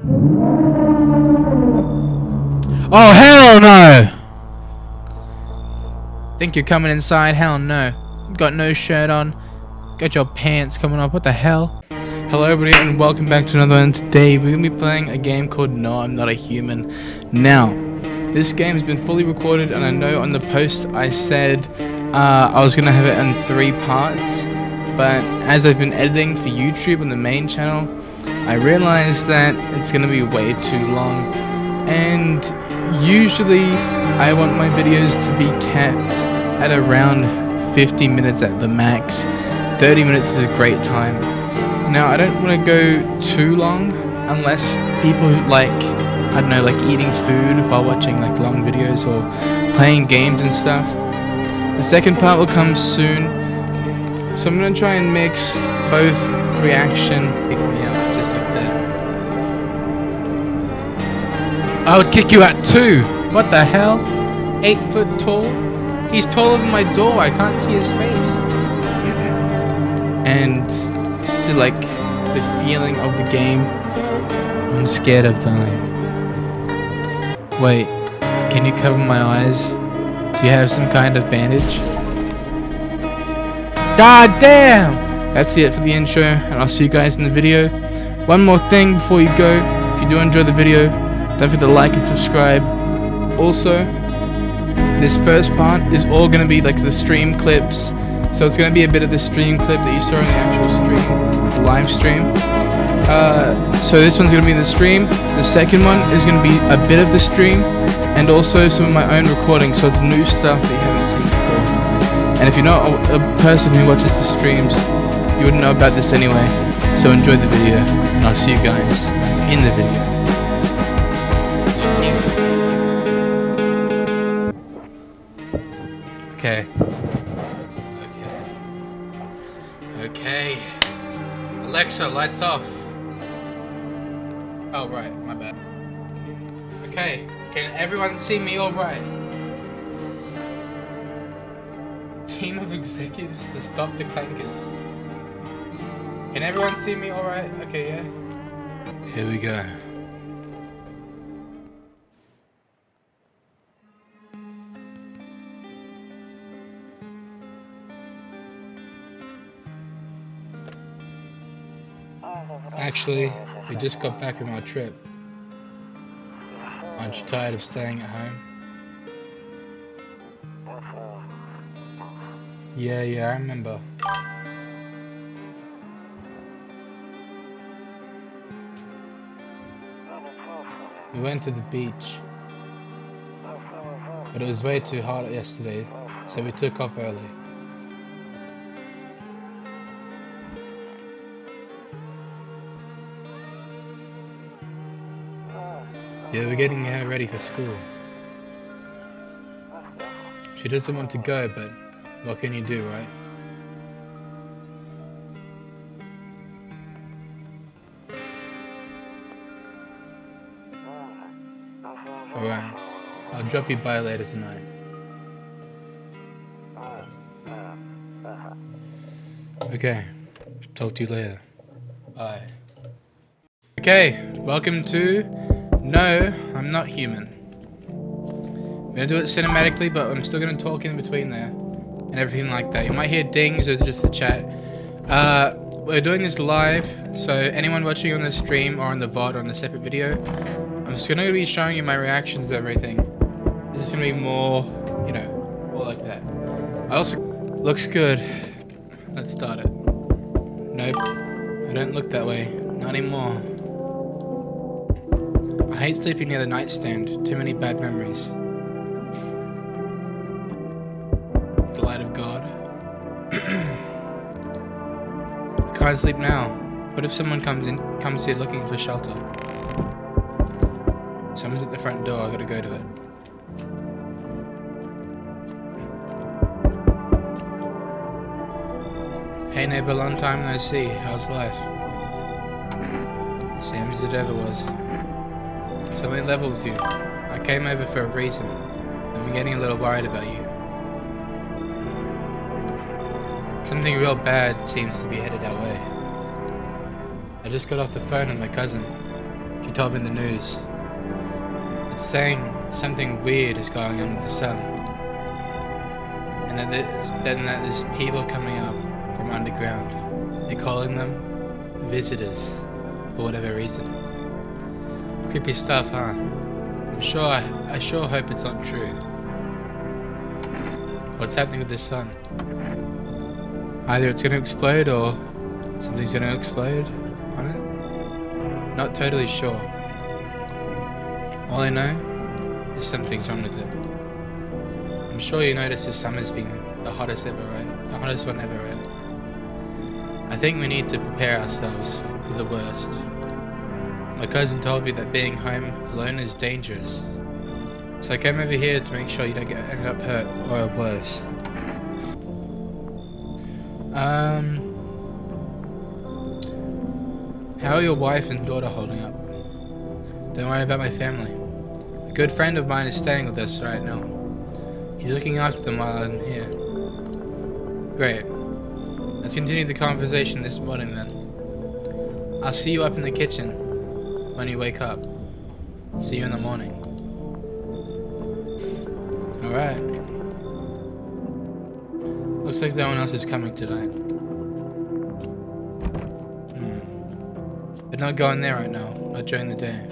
Oh, hell no! Think you're coming inside? Hell no. Got no shirt on. Got your pants coming off. What the hell? Hello everybody and welcome back to another one. Today we're going to be playing a game called No, I'm Not a Human. Now, this game has been fully recorded and I know on the post I said I was going to have it in 3 parts. But as I've been editing for YouTube on the main channel, I realized that it's going to be way too long. And usually I want my videos to be kept at around 50 minutes at the max. 30 minutes is a great time. Now I don't want to go too long unless people like, I don't know, like eating food while watching like long videos or playing games and stuff. The second part will come soon. So I'm going to try and mix both reaction, pick me up just like that. I would kick you out too. What the hell? 8 foot tall? He's taller than my door. I can't see his face. And still like the feeling of the game. I'm scared of dying. Wait, can you cover my eyes? Do you have some kind of bandage? God damn! That's it for the intro, and I'll see you guys in the video. One more thing before you go. If you do enjoy the video, don't forget to like and subscribe. Also, this first part is all going to be like the stream clips. So it's going to be a bit of the stream clip that you saw in the actual stream, the live stream. So this one's going to be the stream. The second one is going to be a bit of the stream, and also some of my own recording. So it's new stuff that you haven't seen before. And if you're not a person who watches the streams, you wouldn't know about this anyway. So enjoy the video, and I'll see you guys in the video. Okay. Okay. Alexa, lights off. Oh, right, my bad. Okay, can everyone see me all right? Team of executives to stop the clankers. Can everyone see me all right? Okay, yeah. Here we go. Actually, we just got back from our trip. Aren't you tired of staying at home? Yeah, I remember. We went to the beach, but it was way too hot yesterday, so we took off early. Yeah, we're getting her ready for school. She doesn't want to go, but what can you do, right? Alright, I'll drop you by later tonight. Okay, talk to you later. Bye. Okay, welcome to No, I'm Not Human. I'm gonna do it cinematically, but I'm still gonna talk in between there and everything like that. You might hear dings or just the chat. We're doing this live, so anyone watching on the stream or on the VOD or on the separate video, I'm just gonna be showing you my reactions to everything. This is gonna be more, you know, more like that. I also looks good. Let's start it. Nope, I don't look that way. Not anymore. I hate sleeping near the nightstand. Too many bad memories. The light of God. I can't sleep now. What if someone comes here looking for shelter? Someone's at the front door. I gotta go to it. Hey neighbor, long time no see. How's life? Same as it ever was. Something level with you. I came over for a reason. I'm getting a little worried about you. Something real bad seems to be headed our way. I just got off the phone with my cousin. She told me the news. It's saying something weird is going on with the sun. And that there's people coming up from underground. They're calling them visitors, for whatever reason. Creepy stuff, huh? I sure hope it's not true. What's happening with this sun? Either it's gonna explode or something's gonna explode on it. Not totally sure. All I know is something's wrong with it. I'm sure you noticed this summer's been the hottest ever, right? The hottest one ever, right? I think we need to prepare ourselves for the worst. My cousin told me that being home alone is dangerous. So I came over here to make sure you don't end up hurt or worse. How are your wife and daughter holding up? Don't worry about my family. A good friend of mine is staying with us right now. He's looking after them while I'm here. Great. Let's continue the conversation this morning then. I'll see you up in the kitchen when you wake up. See you in the morning. Alright. Looks like no one else is coming tonight. But not going there right now, not during the day.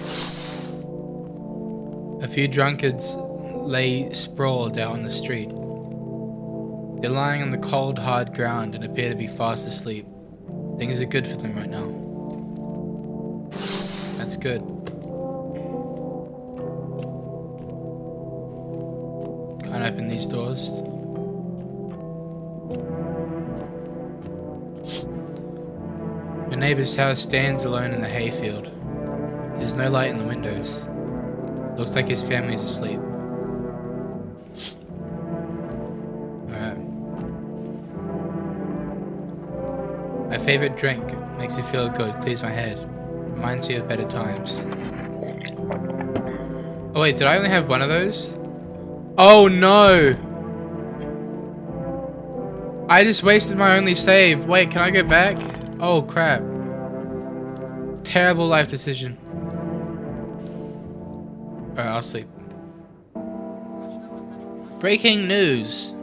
A few drunkards lay sprawled out on the street. They're lying on the cold, hard ground and appear to be fast asleep. Things are good for them right now. That's good. Can't open these doors. The neighbor's house stands alone in the hayfield. There's no light in the windows. Looks like his family is asleep. Alright. My favorite drink makes me feel good, clears my head. Reminds me of better times. Oh wait, did I only have one of those? Oh no! I just wasted my only save. Wait, can I go back? Oh crap. Terrible life decision. Alright, I'll sleep. Breaking news.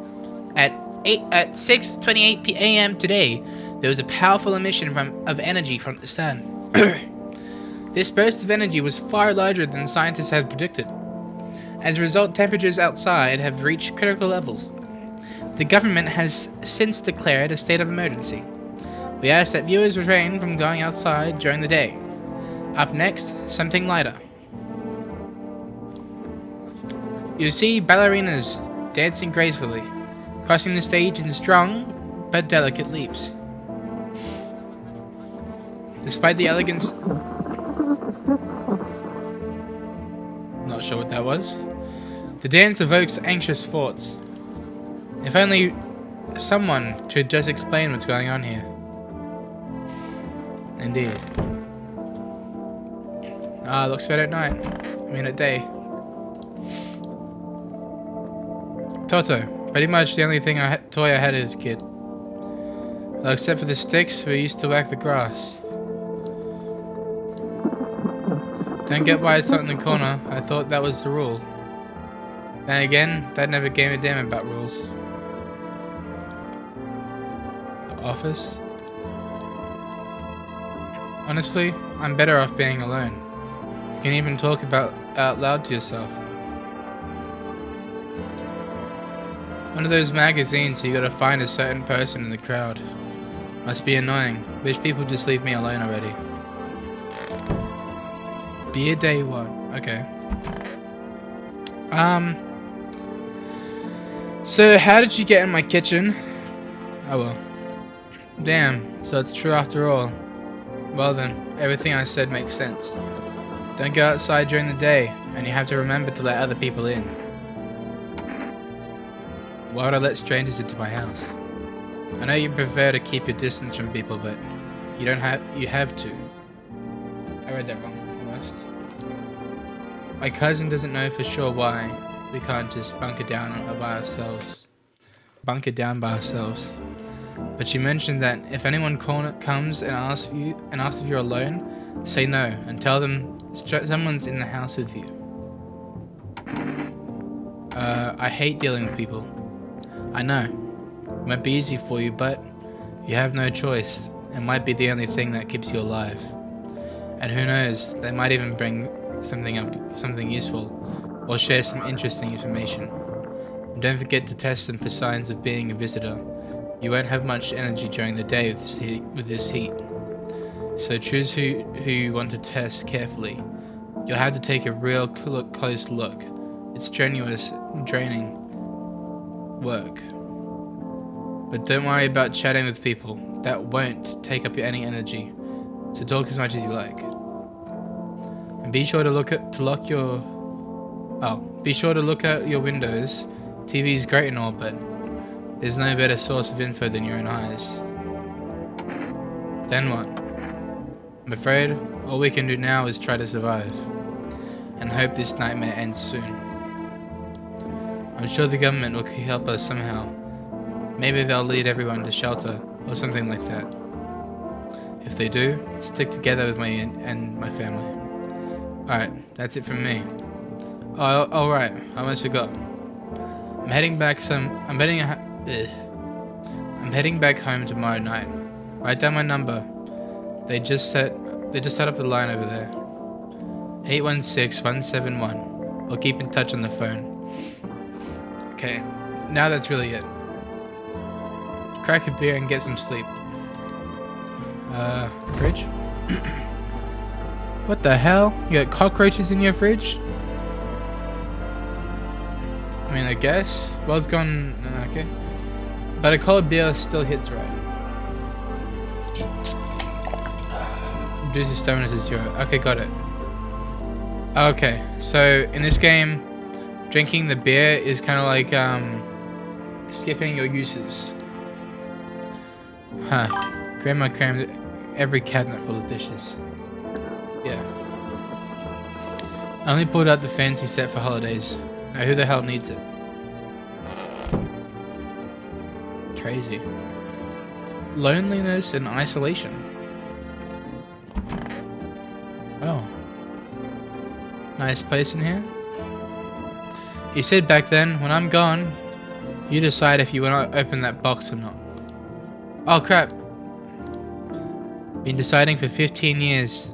At 6:28 a.m. today, there was a powerful emission of energy from the sun. This burst of energy was far larger than scientists had predicted. As a result, temperatures outside have reached critical levels. The government has since declared a state of emergency. We ask that viewers refrain from going outside during the day. Up next, something lighter. You see ballerinas dancing gracefully, crossing the stage in strong but delicate leaps. Despite the elegance... Not sure what that was. The dance evokes anxious thoughts. If only someone could just explain what's going on here. Indeed. Ah, looks better at night. I mean at day. Toto. Pretty much the only toy I had as a kid. Well, except for the sticks, we used to whack the grass. Don't get why it's not in the corner. I thought that was the rule. Then again, Dad never gave a damn about rules. The office? Honestly, I'm better off being alone. You can even talk out loud to yourself. One of those magazines you gotta find a certain person in the crowd. Must be annoying. Wish people just leave me alone already. Beer day 1. Okay. So how did you get in my kitchen? Oh well. Damn, so it's true after all. Well then, everything I said makes sense. Don't go outside during the day, and you have to remember to let other people in. Why would I let strangers into my house? I know you prefer to keep your distance from people, but you have to. I read that wrong, almost. My cousin doesn't know for sure why we can't just bunker down by ourselves. But she mentioned that if anyone comes and asks if you're alone, say no and tell them Someone's in the house with you. I hate dealing with people. I know. It might be easy for you, but you have no choice. It might be the only thing that keeps you alive. And who knows, they might even bring something useful, or share some interesting information. And don't forget to test them for signs of being a visitor. You won't have much energy during the day with this heat. So choose who you want to test carefully. You'll have to take a real close look. It's strenuous and draining work. But don't worry about chatting with people. That won't take up any energy. So talk as much as you like. And be sure to look out your windows. TV's great and all, but there's no better source of info than your own eyes. Then what? I'm afraid all we can do now is try to survive. And hope this nightmare ends soon. I'm sure the government will help us somehow. Maybe they'll lead everyone to shelter, or something like that. If they do, stick together with me and my family. Alright, that's it from me. Oh, alright, I almost forgot. I'm heading back home tomorrow night. Write down my number. They just set up the line over there. 816-171. We'll keep in touch on the phone. Okay, now that's really it. Crack a beer and get some sleep. Fridge? What the hell? You got cockroaches in your fridge? I mean, I guess. Well, it's gone. Okay. But a cold beer still hits right. Reduce your stamina to 0. Okay, got it. Okay, so in this game, drinking the beer is kind of like skipping your uses. Huh. Grandma crammed every cabinet full of dishes. Yeah. I only pulled out the fancy set for holidays. Now who the hell needs it? Crazy. Loneliness and isolation. Oh. Nice place in here. He said back then, when I'm gone, you decide if you want to open that box or not. Oh crap. Been deciding for 15 years.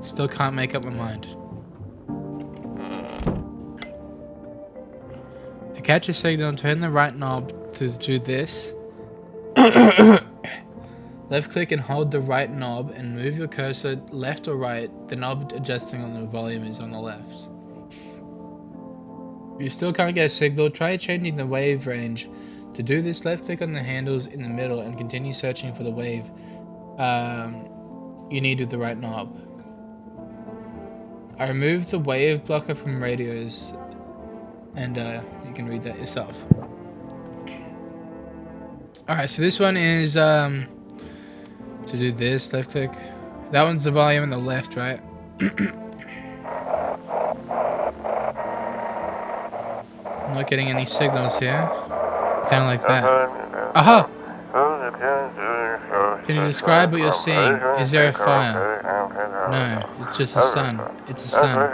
Still can't make up my mind. To catch a signal, turn the right knob to do this. Left click and hold the right knob and move your cursor left or right. The knob adjusting on the volume is on the left. If you still can't get a signal, try changing the wave range. To do this, left click on the handles in the middle and continue searching for the wave you need with the right knob. I removed the wave blocker from radios, and you can read that yourself. Alright, so this one is to do this, left click. That one's the volume on the left, right? I'm not getting any signals here. Kind of like that. Aha! Can you describe what you're seeing? Is there a fire? No, it's just the sun. It's the sun.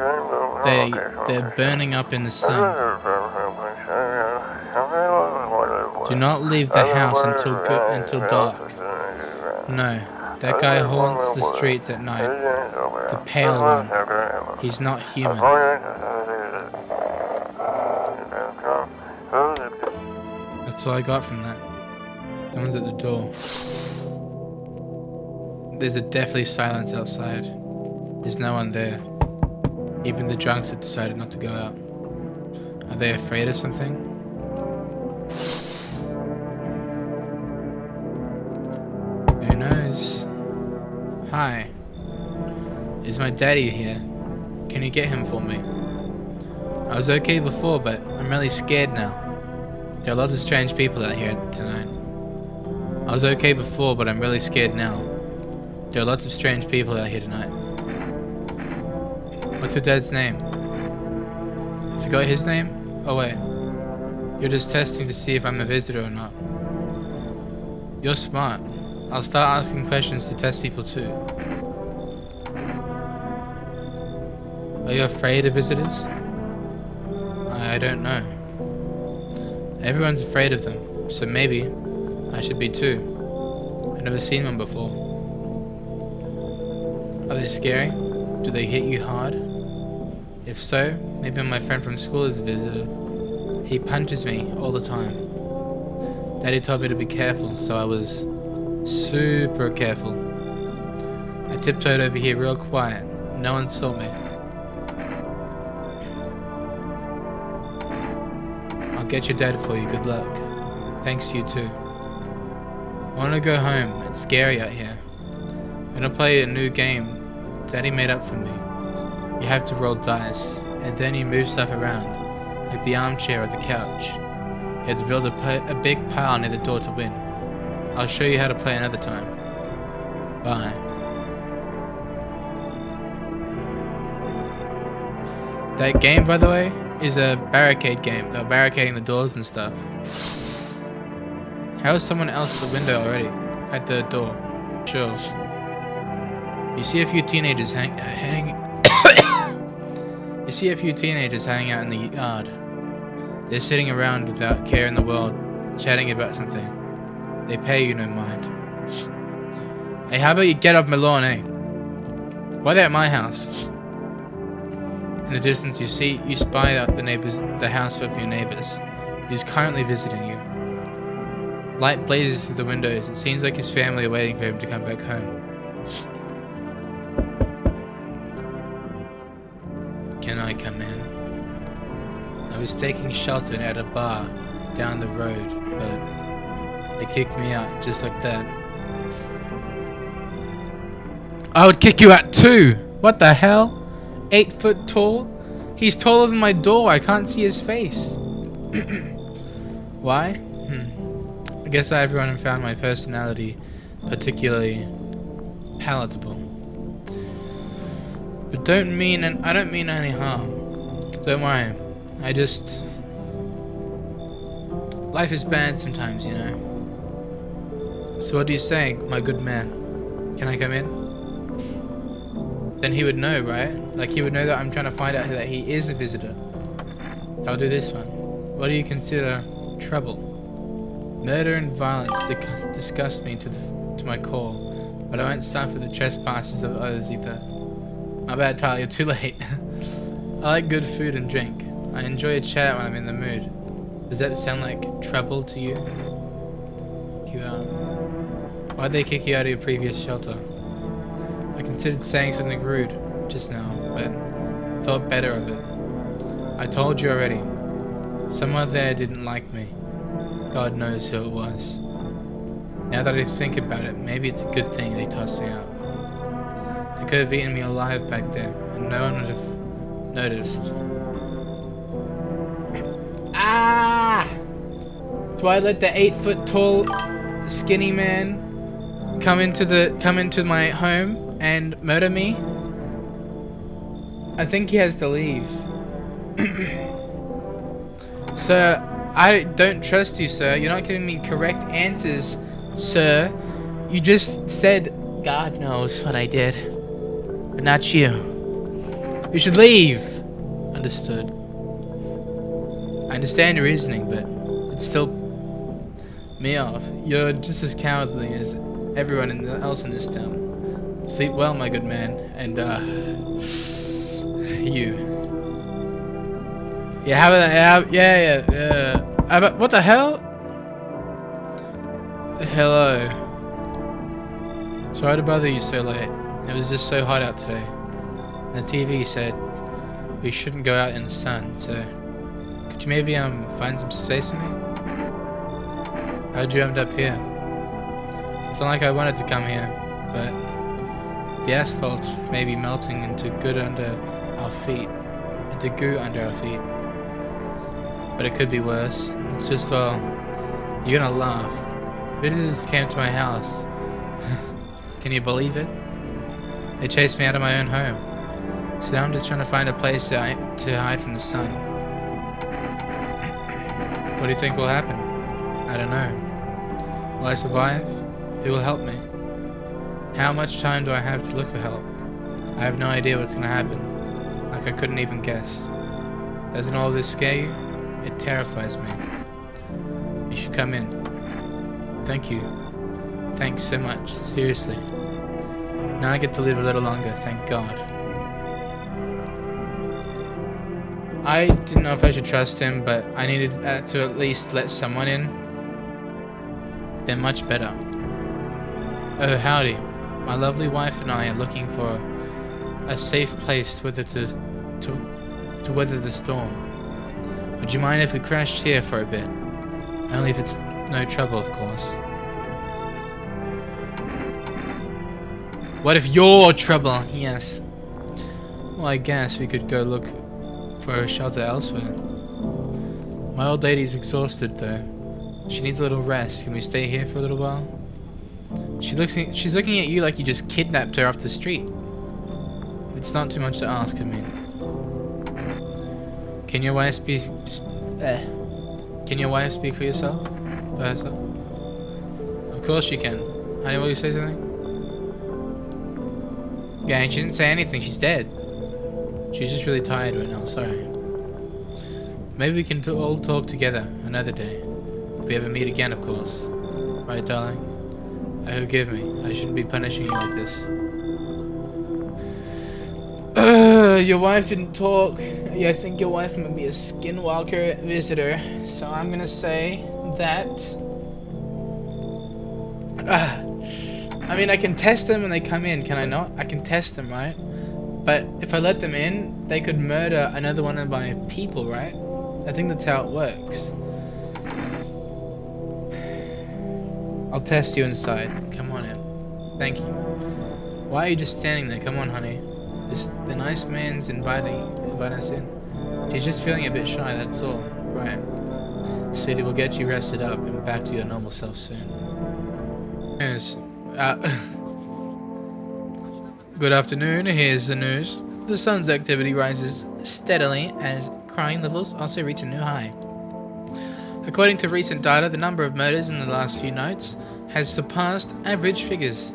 They're burning up in the sun. Do not leave the house until dark. No, that guy haunts the streets at night. The pale one. He's not human. That's all I got from that. Someone's at the door. There's a deathly silence outside. There's no one there. Even the drunks have decided not to go out. Are they afraid of something? Who knows? Hi. Is my daddy here? Can you get him for me? I was okay before, but I'm really scared now. There are lots of strange people out here tonight. I was okay before, but I'm really scared now. There are lots of strange people out here tonight. What's your dad's name? I forgot his name? Oh wait. You're just testing to see if I'm a visitor or not. You're smart. I'll start asking questions to test people too. Are you afraid of visitors? I don't know. Everyone's afraid of them, so maybe I should be too. I've never seen one before. Are they scary? Do they hit you hard? If so, maybe my friend from school is a visitor. He punches me all the time. Daddy told me to be careful, so I was super careful. I tiptoed over here real quiet. No one saw me. I'll get your dad for you. Good luck. Thanks, you too. I want to go home. It's scary out here. I'm gonna play a new game Daddy made up for me. You have to roll dice, and then you move stuff around, like the armchair or the couch. You have to build a big pile near the door to win. I'll show you how to play another time. Bye. That game, by the way, is a barricade game. They're barricading the doors and stuff. How is someone else at the window already? At the door. Sure. You see a few teenagers You see a few teenagers hanging out in the yard. They're sitting around without care in the world, chatting about something. They pay you no mind. Hey, how about you get off my lawn, eh? Why they at my house? In the distance you spy out the house of your neighbors, who's currently visiting you. Light blazes through the windows. It seems like his family are waiting for him to come back home. Can I come in? I was taking shelter at a bar down the road, but they kicked me out just like that. I would kick you out too! What the hell? 8 foot tall? He's taller than my door. I can't see his face. Why? I guess everyone found my personality particularly palatable. But I don't mean any harm. Don't worry. Life is bad sometimes, you know. So what do you say, my good man? Can I come in? Then he would know, right? Like he would know that I'm trying to find out that he is a visitor. I'll do this one. What do you consider trouble? Murder and violence disgust me to my core, but I won't suffer the trespasses of others either. My bad, Tyler, you're too late. I like good food and drink. I enjoy a chat when I'm in the mood. Does that sound like trouble to you? Kick you out. Why'd they kick you out of your previous shelter? I considered saying something rude just now, but thought better of it. I told you already. Someone there didn't like me. God knows who it was. Now that I think about it, maybe it's a good thing they tossed me out. They could have eaten me alive back there, and no one would have noticed. Ah! Do I let the 8 foot tall, skinny man come into my home and murder me? I think he has to leave. Sir, I don't trust you, sir. You're not giving me correct answers, sir. You just said, God knows what I did. But not you. You should leave. Understood. I understand your reasoning, but it's still me off. You're just as cowardly as everyone else in this town. Sleep well, my good man, and you. Yeah, how about that? Yeah. What the hell? Hello. Sorry to bother you so late. It was just so hot out today. The TV said we shouldn't go out in the sun, so could you maybe find some space for me? How'd you end up here? It's not like I wanted to come here, but the asphalt may be melting into goo under our feet. But it could be worse. It's just, well, you're gonna laugh. Visitors came to my house. Can you believe it? They chased me out of my own home. So now I'm just trying to find a place to hide from the sun. What do you think will happen? I don't know. Will I survive? Who will help me? How much time do I have to look for help? I have no idea what's gonna happen. Like I couldn't even guess. Doesn't all this scare you? It terrifies me. You should come in. Thank you. Thanks so much. Seriously. Now I get to live a little longer, thank God. I didn't know if I should trust him, but I needed to at least let someone in. They're much better. Oh, howdy. My lovely wife and I are looking for a safe place to weather the storm. Would you mind if we crashed here for a bit? Only if it's no trouble, of course. What if you're trouble? Yes. Well, I guess we could go look for a shelter elsewhere. My old lady's exhausted though. She needs a little rest. Can we stay here for a little while? She's looking at you like you just kidnapped her off the street. It's not too much to ask, I mean. Can your wife speak for yourself? For herself? Of course she can. Honey, will you say something? Yeah, she didn't say anything. She's dead. She's just really tired right now. Sorry. Maybe we can all talk together another day. If we ever meet again, of course. Right, darling? Forgive me. I shouldn't be punishing you like this. Your wife didn't talk. Yeah, I think your wife might be a skinwalker visitor. So I'm gonna say that... I mean, I can test them when they come in, can I not? I can test them, right? But if I let them in, they could murder another one of my people, right? I think that's how it works. I'll test you inside. Come on in. Thank you. Why are you just standing there? Come on, honey. The nice man's inviting us in. She's just feeling a bit shy, that's all. Right. Sweetie, we'll get you rested up and back to your normal self soon. Yes. Good afternoon, here's the news. The sun's activity rises steadily as crime levels also reach a new high. According to recent data, the number of murders in the last few nights has surpassed average figures.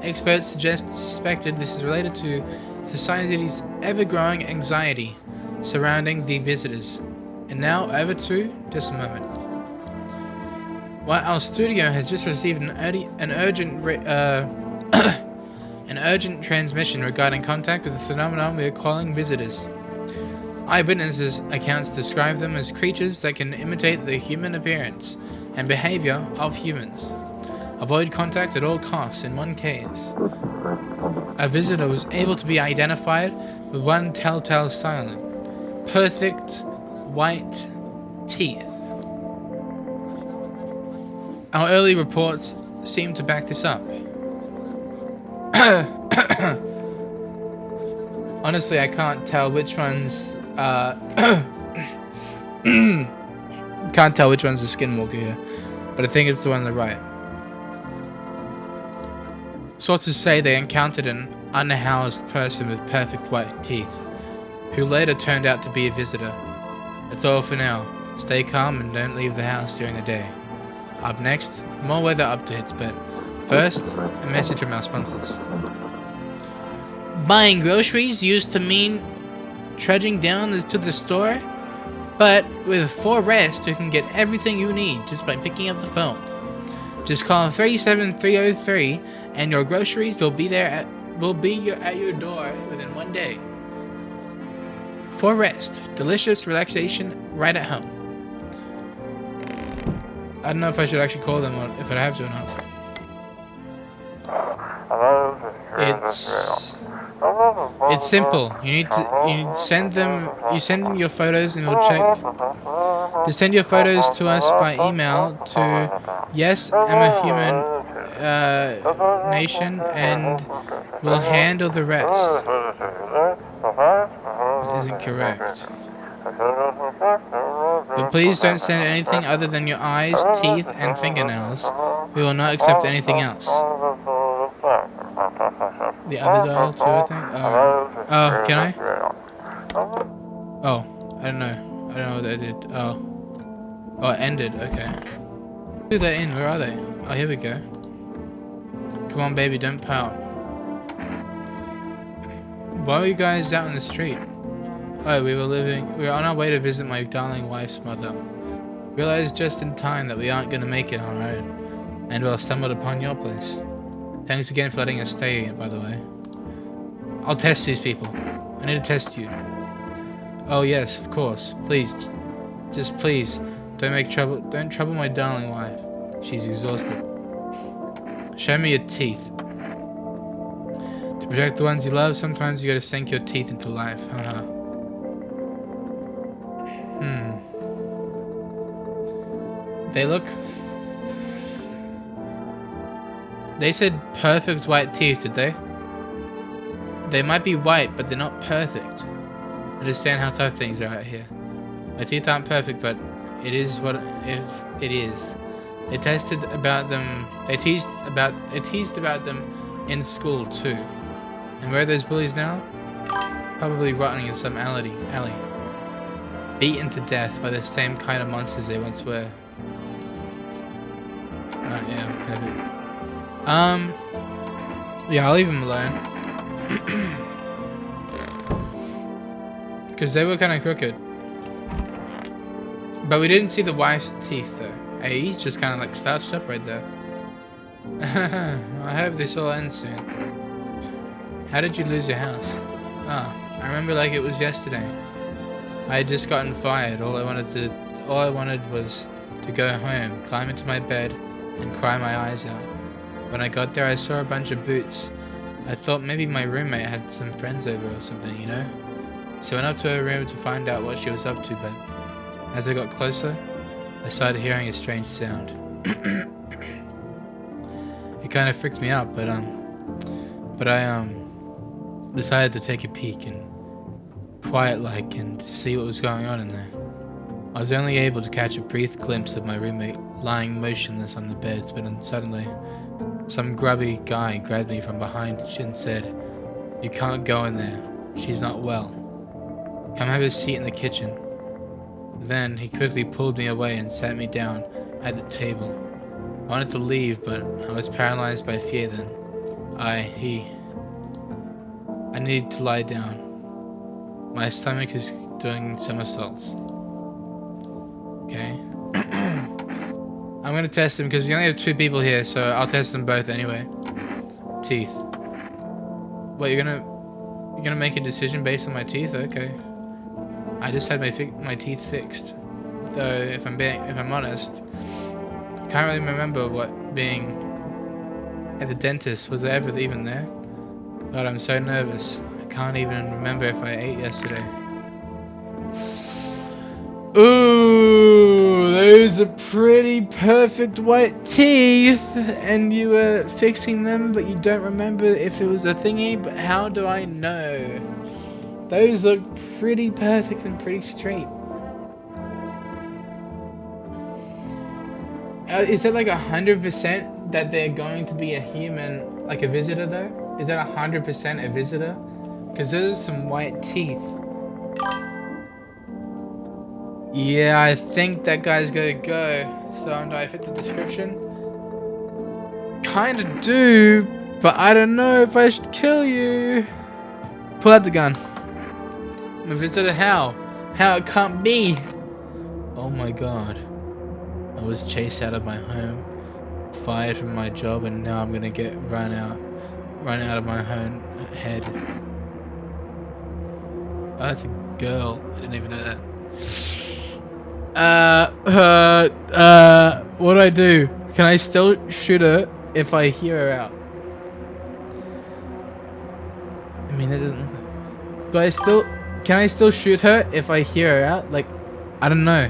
Experts suspected this is related to society's ever-growing anxiety surrounding the visitors. And now over to just a moment. While our studio has just received an urgent transmission regarding contact with the phenomenon we are calling visitors. Eyewitnesses' accounts describe them as creatures that can imitate the human appearance and behavior of humans. Avoid contact at all costs. In one case, a visitor was able to be identified with one telltale sign: perfect white teeth. Our early reports seem to back this up. Honestly, I can't tell which one's can't tell which one's the skinwalker here, but I think it's the one on the right. Sources say they encountered an unhoused person with perfect white teeth, who later turned out to be a visitor. That's all for now. Stay calm and don't leave the house during the day. Up next, more weather updates, but first, a message from our sponsors. Buying groceries used to mean trudging down to the store, but with 4Rest you can get everything you need just by picking up the phone. Just call 37303 and your groceries will be at your door within one day. 4Rest, delicious relaxation right at home. I don't know if I should actually call them or if I have to or not. It's simple. You send them your photos and we'll check. Just send your photos to us by email to yesamhuman.nation and we'll handle the rest. That isn't correct. But please don't send anything other than your eyes, teeth, and fingernails. We will not accept anything else. The other dial too, I think? Oh, can I? Oh, I don't know. I don't know what I did. Oh, it ended. Okay. Do that in. Where are they? Oh, here we go. Come on, baby, don't pout. Why are you guys out in the street? Oh, we were on our way to visit my darling wife's mother. Realized just in time that we aren't going to make it on our own, and well, stumbled upon your place. Thanks again for letting us stay, by the way. I'll test these people. I need to test you. Oh yes, of course. Please, just please, don't trouble my darling wife. She's exhausted. Show me your teeth. To protect the ones you love, sometimes you gotta sink your teeth into life. Haha. They said perfect white teeth, did they? They might be white, but they're not perfect. Understand how tough things are out here. My teeth aren't perfect, but it is what it is. They teased about them in school too. And where are those bullies now? Probably rotting in some alley. Beaten to death by the same kind of monsters they once were. Yeah, perfect. Yeah, I'll leave them alone. Because they were kind of crooked. But we didn't see the wife's teeth though. Hey, he's just kind of like starched up right there. I hope this all ends soon. How did you lose your house? I remember like it was yesterday. I had just gotten fired. All I wanted was to go home, climb into my bed, and cry my eyes out. When I got there, I saw a bunch of boots. I thought maybe my roommate had some friends over or something, you know? So I went up to her room to find out what she was up to, but as I got closer, I started hearing a strange sound. It kind of freaked me out, but I decided to take a peek and quiet-like and see what was going on in there. I was only able to catch a brief glimpse of my roommate lying motionless on the bed, but then suddenly, some grubby guy grabbed me from behind and said, "You can't go in there. She's not well. Come have a seat in the kitchen." Then he quickly pulled me away and sat me down at the table. I wanted to leave, but I was paralyzed by fear then. I needed to lie down. My stomach is doing somersaults. Okay. I'm gonna test them because we only have 2 people here, so I'll test them both anyway. Teeth. Wait, you're gonna make a decision based on my teeth? Okay. I just had my teeth fixed. Though, if I'm honest, I can't really remember what being at the dentist was ever even there. God, I'm so nervous. I can't even remember if I ate yesterday. Ooh, those are pretty perfect white teeth, and you were fixing them, but you don't remember if it was a thingy. But how do I know? Those look pretty perfect and pretty straight. Is that like 100% that they're going to be a human, like a visitor though? Is that 100% a visitor? Because those are some white teeth. Yeah, I think that guy's gonna go. So do I fit the description? Kinda do, but I don't know if I should kill you. Pull out the gun. I'm a visitor. How? How? It can't be. Oh my god. I was chased out of my home, fired from my job, and now I'm gonna get run out of my own head. Oh, that's a girl. I didn't even know that. What do I do? Can I still shoot her if I hear her out? I mean, that doesn't... Can I still shoot her if I hear her out? Like, I don't know.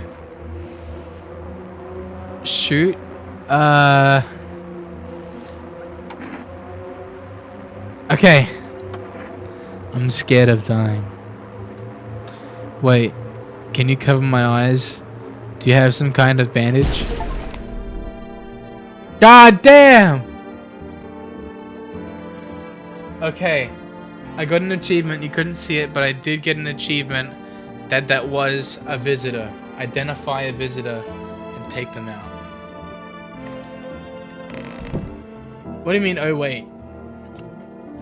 Shoot? Okay. I'm scared of dying. Wait, can you cover my eyes? Do you have some kind of bandage? God damn! Okay. I got an achievement. You couldn't see it, but I did get an achievement that was a visitor. Identify a visitor and take them out. What do you mean, oh wait?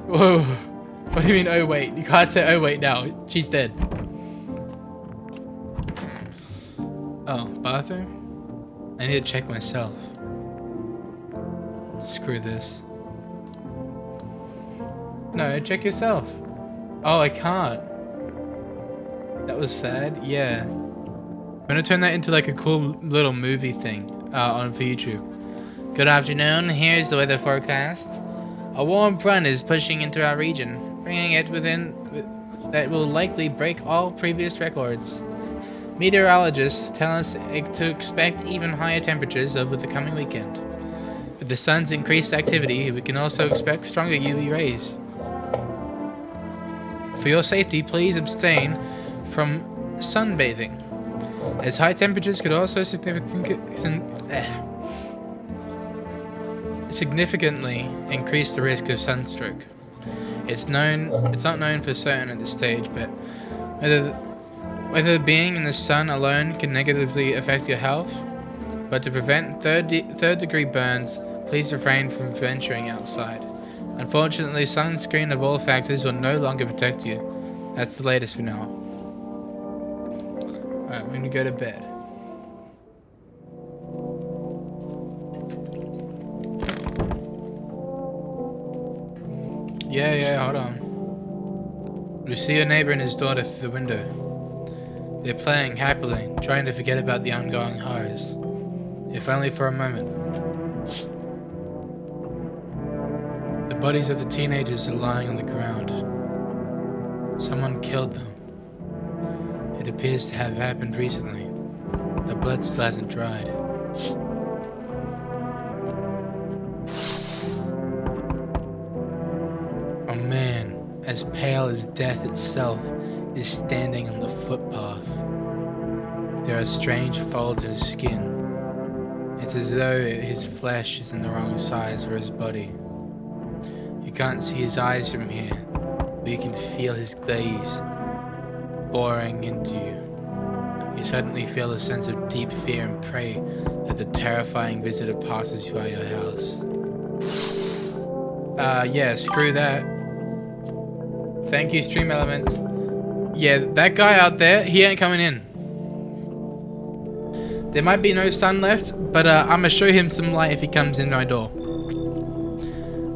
Whoa. What do you mean, oh wait? You can't say oh wait now. She's dead. Oh, bathroom? I need to check myself. Screw this. No, check yourself. Oh, I can't. That was sad. Yeah. I'm gonna turn that into like a cool little movie thing on for YouTube. Good afternoon. Here's the weather forecast. A warm front is pushing into our region, bringing it within that will likely break all previous records. Meteorologists tell us to expect even higher temperatures over the coming weekend. With the sun's increased activity, we can also expect stronger UV rays. For your safety, please abstain from sunbathing, as high temperatures could also significantly increase the risk of sunstroke. It's not known for certain at this stage, but whether being in the sun alone can negatively affect your health, but to prevent third-degree burns, please refrain from venturing outside. Unfortunately, sunscreen of all factors will no longer protect you. That's the latest for now. Alright, we're gonna go to bed. Yeah, hold on. We see your neighbor and his daughter through the window. They're playing happily, trying to forget about the ongoing horrors. If only for a moment. The bodies of the teenagers are lying on the ground. Someone killed them. It appears to have happened recently. The blood still hasn't dried. A man, as pale as death itself, is standing on the footpath. There are strange folds in his skin. It's as though his flesh is in the wrong size for his body. You can't see his eyes from here, but you can feel his gaze boring into you. You suddenly feel a sense of deep fear and pray that the terrifying visitor passes by your house. Yeah, screw that. Thank you, Stream Elements. Yeah, that guy out there, he ain't coming in. There might be no sun left, but I'm gonna show him some light if he comes in my door.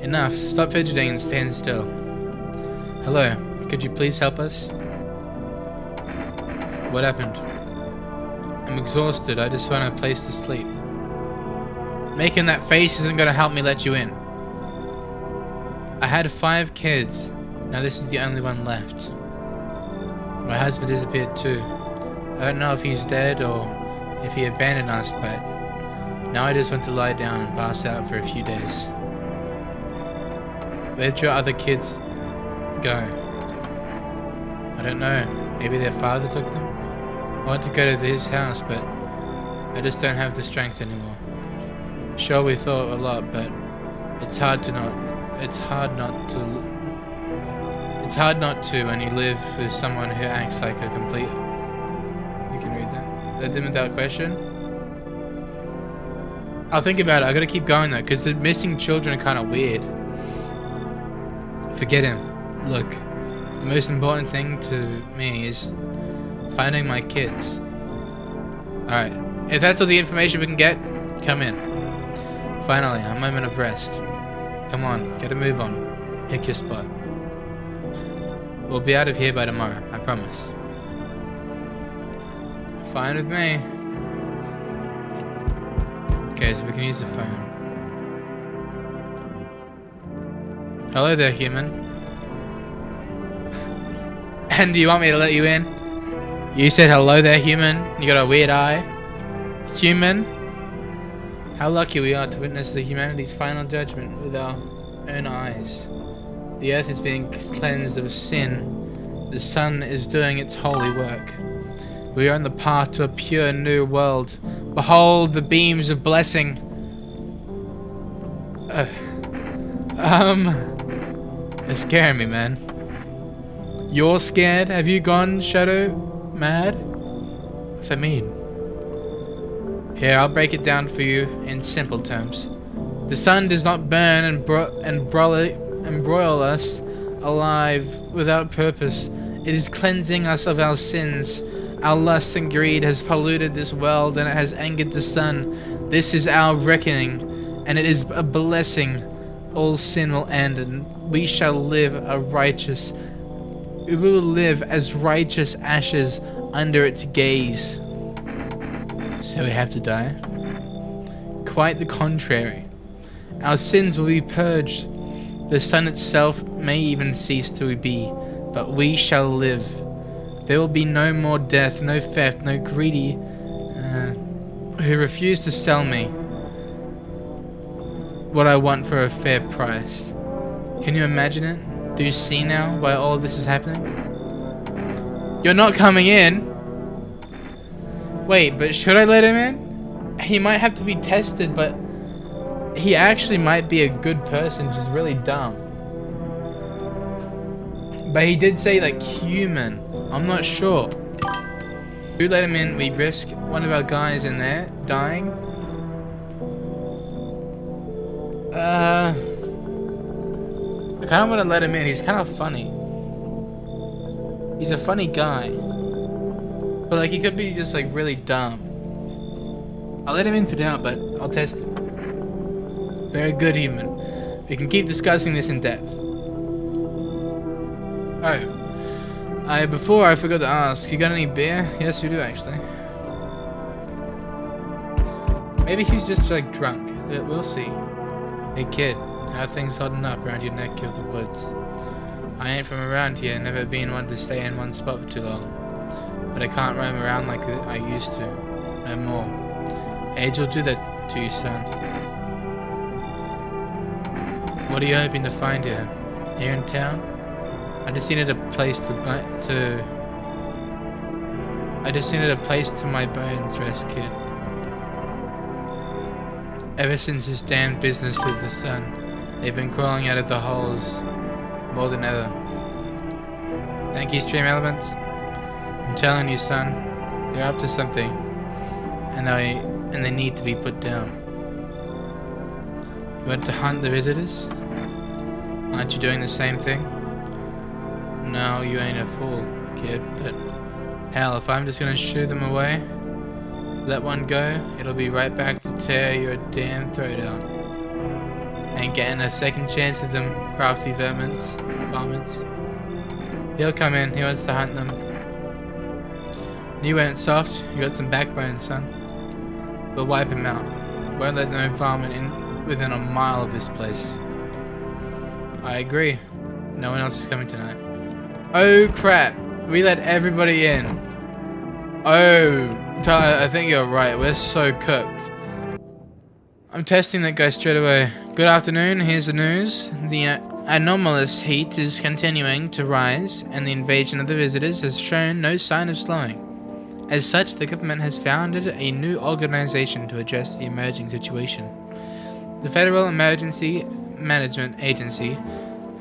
Enough. Stop fidgeting and stand still. Hello. Could you please help us? What happened? I'm exhausted. I just want a place to sleep. Making that face isn't gonna help me let you in. I had 5 kids. Now this is the only one left. My husband disappeared too. I don't know if he's dead or if he abandoned us, but now I just want to lie down and pass out for a few days. Where'd your other kids go? I don't know. Maybe their father took them? I want to go to his house, but I just don't have the strength anymore. Sure, we thought a lot, but it's hard not to when you live with someone who acts like a complete... You can read that. Let them without question. I'll think about it. I gotta keep going though, because the missing children are kind of weird. Forget him. Look, the most important thing to me is finding my kids. Alright, if that's all the information we can get, come in. Finally, a moment of rest. Come on, get a move on. Pick your spot. We'll be out of here by tomorrow, I promise. Fine with me. Okay, so we can use the phone. Hello there, human. And do you want me to let you in? You said hello there, human. You got a weird eye. Human. How lucky we are to witness the humanity's final judgment with our own eyes. The earth is being cleansed of sin. The sun is doing its holy work. We are on the path to a pure new world. Behold the beams of blessing. They're scaring me, man. You're scared? Have you gone shadow mad? What's that mean? Here, I'll break it down for you in simple terms. The sun does not burn and embroil us alive without purpose. It is cleansing us of our sins, Our lust and greed has polluted this world and it has angered the sun. This is our reckoning, and it is a blessing. All sin will end, and we shall live we will live as righteous ashes under its gaze. So we have to die? Quite the contrary. Our sins will be purged. The sun itself may even cease to be, but we shall live. There will be no more death, no theft, no greedy who refuse to sell me what I want for a fair price. Can you imagine it? Do you see now why all this is happening? You're not coming in. Wait, but should I let him in? He might have to be tested, but he actually might be a good person, just really dumb. But he did say like human. I'm not sure. If we let him in, we risk one of our guys in there dying. I kind of want to let him in. He's kind of funny. He's a funny guy. But like he could be just like really dumb. I'll let him in for now, but I'll test him. Very good human. We can keep discussing this in depth. Oh. Before I forgot to ask, you got any beer? Yes, we do actually. Maybe he's just like drunk. We'll see. Hey kid, how are things holding up around your neck of the woods? I ain't from around here, never been one to stay in one spot for too long. But I can't roam around like I used to. No more. Age will do that to you, son. What are you hoping to find here? Here in town? I just needed a place to my bones rest, kid. Ever since this damn business with the sun, they've been crawling out of the holes more than ever. Thank you, Stream Elements. I'm telling you, son, they're up to something, and they need to be put down. You want to hunt the visitors? Aren't you doing the same thing? No, you ain't a fool, kid, but hell, if I'm just gonna shoo them away, let one go, it'll be right back to tear your damn throat out. Ain't getting a second chance with them crafty varmints. He'll come in, he wants to hunt them. You went soft, you got some backbone, son. We'll wipe him out. Won't let no varmint in within a mile of this place. I agree. No one else is coming tonight. Oh crap, we let everybody in. Oh, Tyler, I think you're right, we're so cooked. I'm testing that guy straight away. Good afternoon, here's the news. The anomalous heat is continuing to rise, and the invasion of the visitors has shown no sign of slowing. As such, the government has founded a new organization to address the emerging situation. The Federal Emergency Management Agency,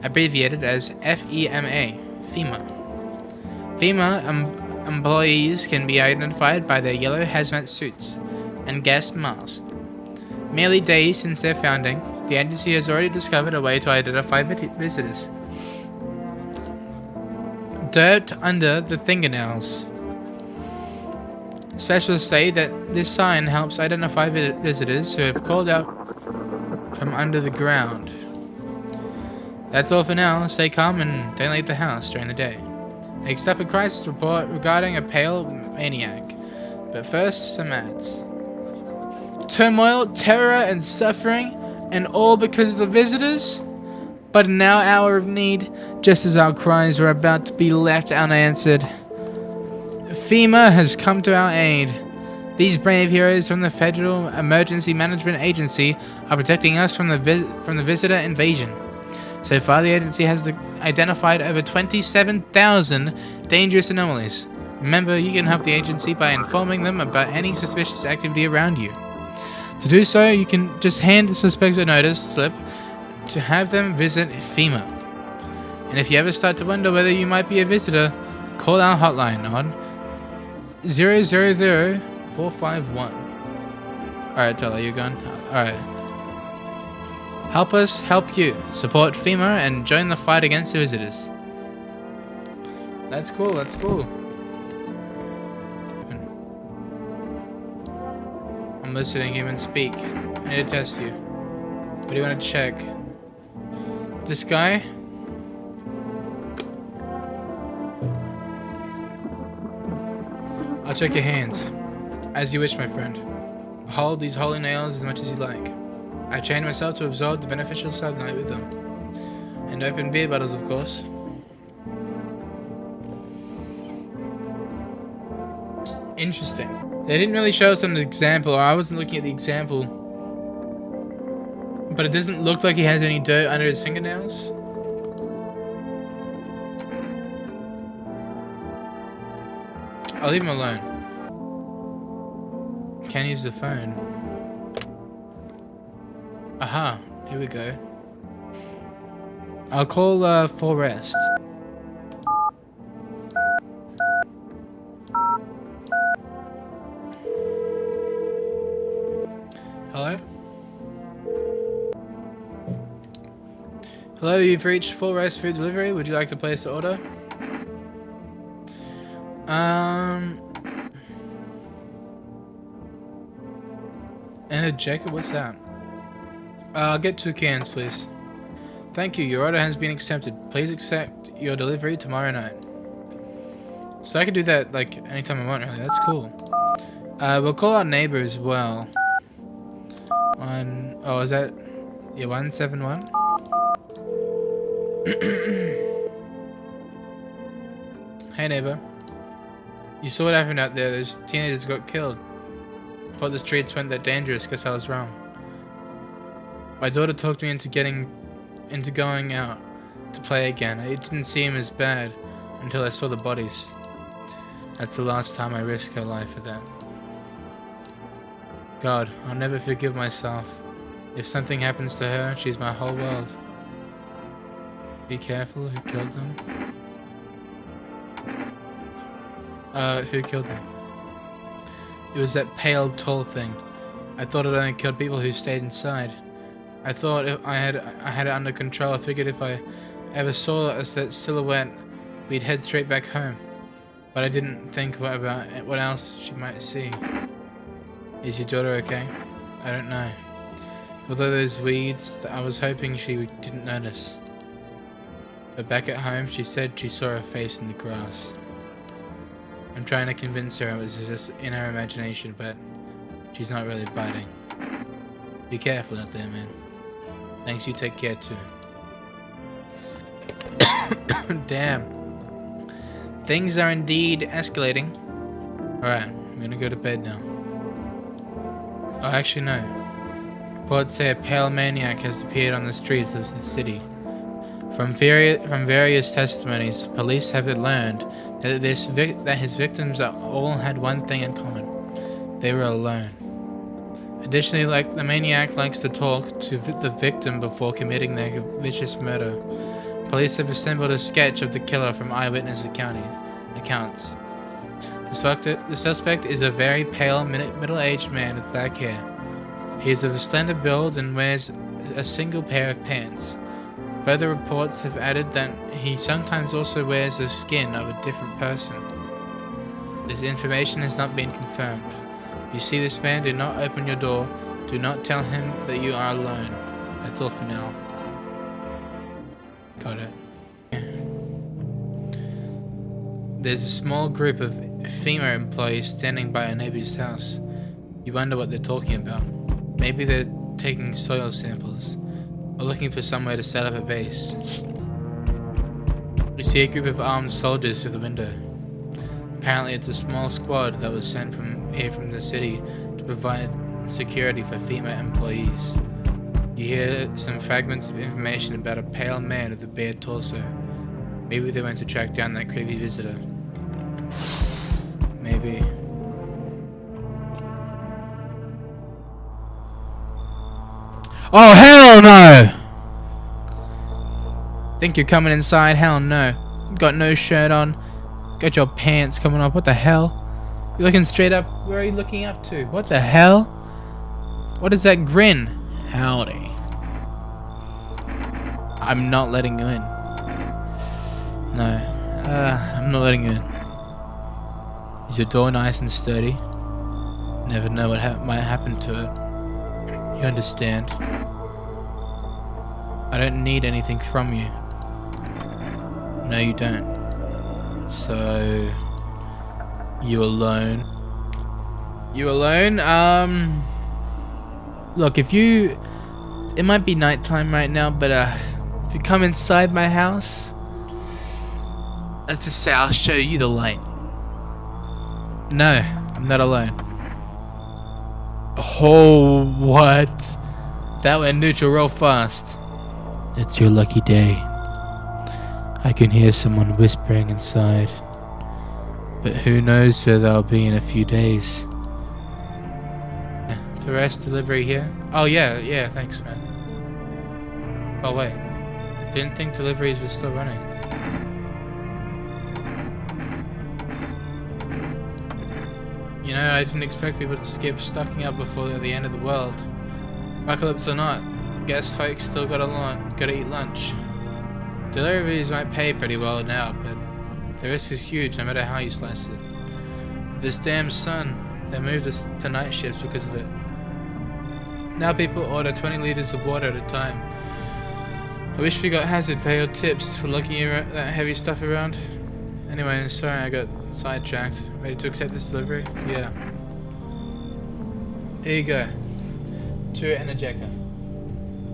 abbreviated as FEMA. FEMA employees can be identified by their yellow hazmat suits and gas masks. Merely days since their founding, the agency has already discovered a way to identify visitors. Dirt under the fingernails. Specialists say that this sign helps identify visitors who have crawled out from under the ground. That's all for now. Stay calm and don't leave the house during the day. Next up, a crisis report regarding a pale maniac. But first, some ads. Turmoil, terror, and suffering, and all because of the visitors? But in our hour of need, just as our cries were about to be left unanswered, FEMA has come to our aid. These brave heroes from the Federal Emergency Management Agency are protecting us from the visitor invasion. So far, the agency has identified over 27,000 dangerous anomalies. Remember, you can help the agency by informing them about any suspicious activity around you. To do so, you can just hand the suspects a notice slip to have them visit FEMA. And if you ever start to wonder whether you might be a visitor, call our hotline on 000-451. Alright, Tyler, you're gone? Alright. Help us help you. Support FEMA and join the fight against the visitors. That's cool, that's cool. I'm listening, human. Speak. I need to test you. What do you want to check? This guy? I'll check your hands. As you wish, my friend. Behold these holy nails as much as you like. I trained myself to absorb the beneficial sunlight with them. And open beer bottles, of course. Interesting. They didn't really show us an example, or I wasn't looking at the example. But it doesn't look like he has any dirt under his fingernails. I'll leave him alone. Can't use the phone. Aha, here we go. I'll call for rest. Hello? Hello, you've reached Full Rest Food Delivery. Would you like to place the order? And a jacket, what's that? I'll get 2 cans, please. Thank you, your order has been accepted. Please accept your delivery tomorrow night. So I can do that, like, anytime I want, really. That's cool. We'll call our neighbor as well. Oh, is that... Yeah, 171? Hey, neighbor. You saw what happened out there. Those teenagers got killed. I thought the streets weren't that dangerous. Guess I was wrong. My daughter talked me into going out to play again. It didn't seem as bad until I saw the bodies. That's the last time I risked her life for that. God, I'll never forgive myself. If something happens to her, she's my whole world. Be careful, who killed them? Who killed them? It was that pale, tall thing. I thought it only killed people who stayed inside. I thought if I had it under control. I figured if I ever saw us that silhouette, we'd head straight back home. But I didn't think about what else she might see. Is your daughter okay? I don't know. Although those weeds, I was hoping she didn't notice. But back at home, she said she saw her face in the grass. I'm trying to convince her it was just in her imagination, but she's not really biting. Be careful out there, man. Thanks, you take care too. Damn. Things are indeed escalating. Alright, I'm gonna go to bed now. Oh, actually no. Reports say a pale maniac has appeared on the streets of the city. From various testimonies, police have learned that his victims all had one thing in common. They were alone. Additionally, the maniac likes to talk to the victim before committing their vicious murder. Police have assembled a sketch of the killer from eyewitness accounts. The suspect is a very pale, middle-aged man with black hair. He is of a slender build and wears a single pair of pants. Further reports have added that he sometimes also wears the skin of a different person. This information has not been confirmed. If you see this man, do not open your door. Do not tell him that you are alone. That's all for now. Got it. There's a small group of female employees standing by a neighbor's house. You wonder what they're talking about. Maybe they're taking soil samples, or looking for somewhere to set up a base. We see a group of armed soldiers through the window. Apparently it's a small squad that was sent from the city to provide security for female employees. You hear some fragments of information about a pale man with a bared torso. Maybe they went to track down that creepy visitor. Maybe. Oh, hell no! Think you're coming inside? Hell no. Got no shirt on. Got your pants coming up. What the hell? You're looking straight up. Where are you looking up to? What the hell? What is that grin? Howdy. I'm not letting you in. No. I'm not letting you in. Is your door nice and sturdy? Never know what might happen to it. You understand? I don't need anything from you. No, you don't. So... You alone? You alone? Look, if you... It might be nighttime right now, but if you come inside my house... Let's just say I'll show you the light. No, I'm not alone. Oh, what? That went neutral real fast. It's your lucky day. I can hear someone whispering inside. But who knows where they'll be in a few days. The rest delivery here? Oh yeah, thanks man. Oh wait. Didn't think deliveries were still running. You know, I didn't expect people to skip stocking up before the end of the world. Apocalypse or not, guess folks still gotta eat lunch. Deliveries might pay pretty well now, but the risk is huge no matter how you slice it. This damn sun, they moved us to night shifts because of it. Now people order 20 liters of water at a time. I wish we got hazard pay or tips for lugging that heavy stuff around. Anyway, sorry I got sidetracked. Ready to accept this delivery? Yeah. Here you go. To and a jacker.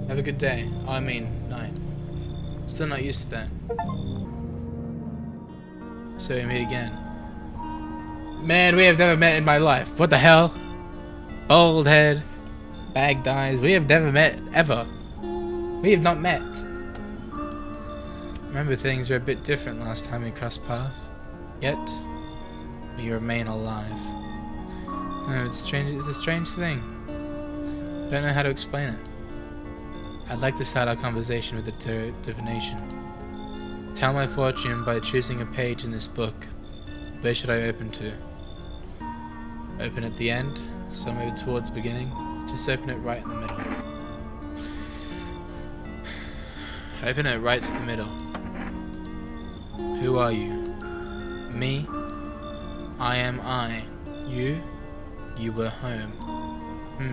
Have a good day. I mean, night. Still not used to that. So we meet again. Man, we have never met in my life. What the hell? Bald head. Bagged eyes. We have never met, ever. We have not met. Remember, things were a bit different last time we crossed paths. Yet, we remain alive. Oh, it's strange. It's a strange thing. I don't know how to explain it. I'd like to start our conversation with a divination. Tell my fortune by choosing a page in this book. Where should I open to? Open at the end, somewhere towards the beginning. Just open it right in the middle. Open it right to the middle. Who are you? Me? I am I. You? You were home.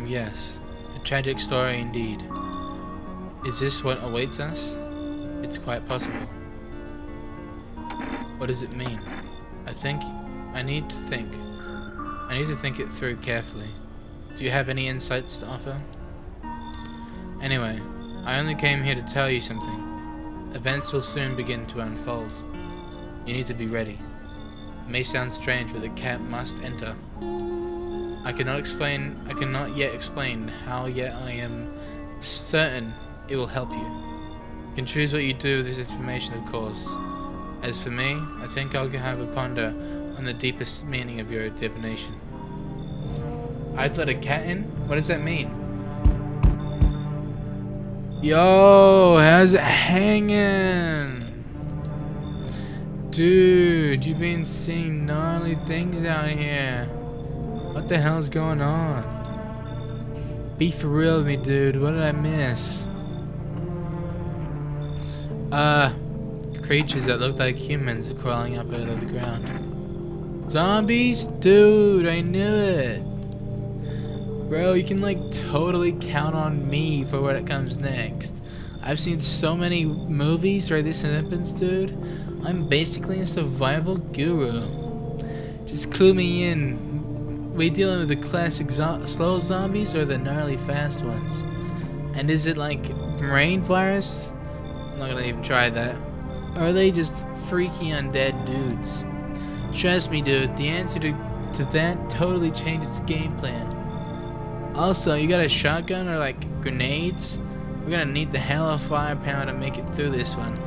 Yes. A tragic story indeed. Is this what awaits us? It's quite possible. What does it mean? I need to think it through carefully. Do you have any insights to offer? Anyway, I only came here to tell you something. Events will soon begin to unfold. You need to be ready. It may sound strange, but the cat must enter. I cannot yet explain how, yet I am certain it will help you. You can choose what you do with this information, of course. As for me, I think I'll have a ponder on the deepest meaning of your divination. I'd let a cat in? What does that mean? Yo, how's it hanging? Dude, you've been seeing gnarly things out here. What the hell's going on? Be for real with me, dude. What did I miss? Creatures that looked like humans crawling up out of the ground. Zombies? Dude, I knew it. Bro, you can like totally count on me for what comes next. I've seen so many movies where this happens, dude. I'm basically a survival guru. Just clue me in. We dealing with the classic slow zombies or the gnarly fast ones? And is it like brain virus? I'm not gonna even try that. Or are they just freaky undead dudes? Trust me, dude, the answer to that totally changes the game plan. Also, you got a shotgun or like grenades? We're gonna need the hell of firepower to make it through this one.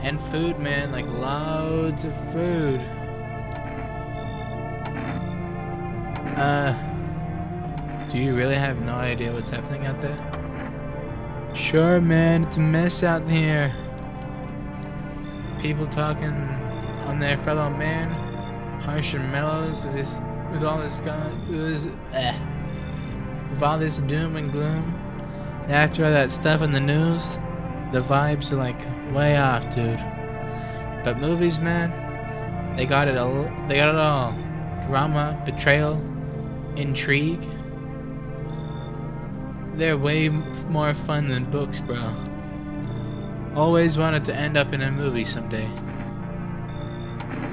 And food, man, like loads of food. Do you really have no idea what's happening out there? Sure, man, it's a mess out here. People talking on their fellow man, harsh and mellows with all this doom and gloom. And after all that stuff in the news, the vibes are like way off, dude. But movies, man, they got it all. Drama, betrayal, intrigue. They're way more fun than books, bro. Always wanted to end up in a movie someday.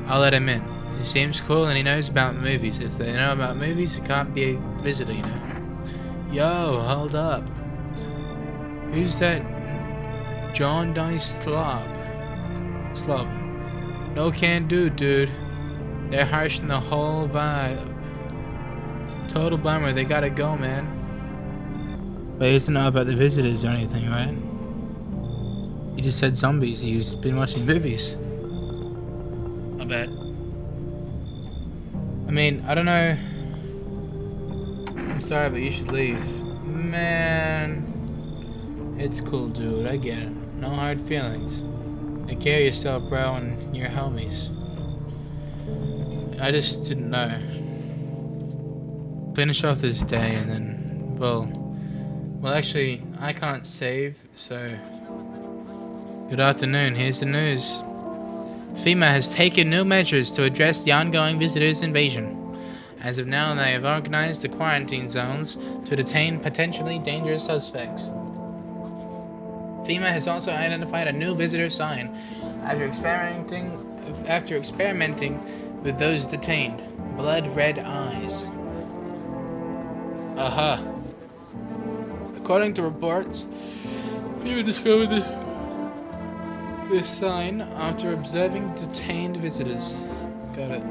I'll let him in. He seems cool and he knows about movies. If they know about movies, it can't be a visitor, you know. Yo, hold up. Who's that John Dice Slob? No can do, dude. They're harshing the whole vibe. Total bummer, they gotta go, man. But he doesn't know about the visitors or anything, right? He just said zombies. He's been watching movies. I bet. I mean, I don't know. I'm sorry, but you should leave. Man. It's cool, dude. I get it. No hard feelings. Take care of yourself, bro, and your homies. I just didn't know. Finish off this day and then, well, actually, I can't save, so... Good afternoon, here's the news. FEMA has taken new measures to address the ongoing visitors' invasion. As of now, they have organized the quarantine zones to detain potentially dangerous suspects. FEMA has also identified a new visitor sign after experimenting with those detained. Blood red eyes. According to reports, FEMA discovered this sign after observing detained visitors. Got it.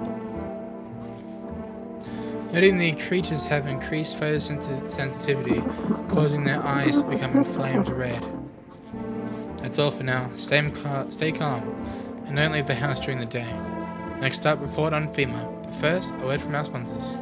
Noting the creatures have increased photosensitivity, causing their eyes to become inflamed red. That's all for now. Stay calm, and don't leave the house during the day. Next up, report on FEMA. But first, a word from our sponsors.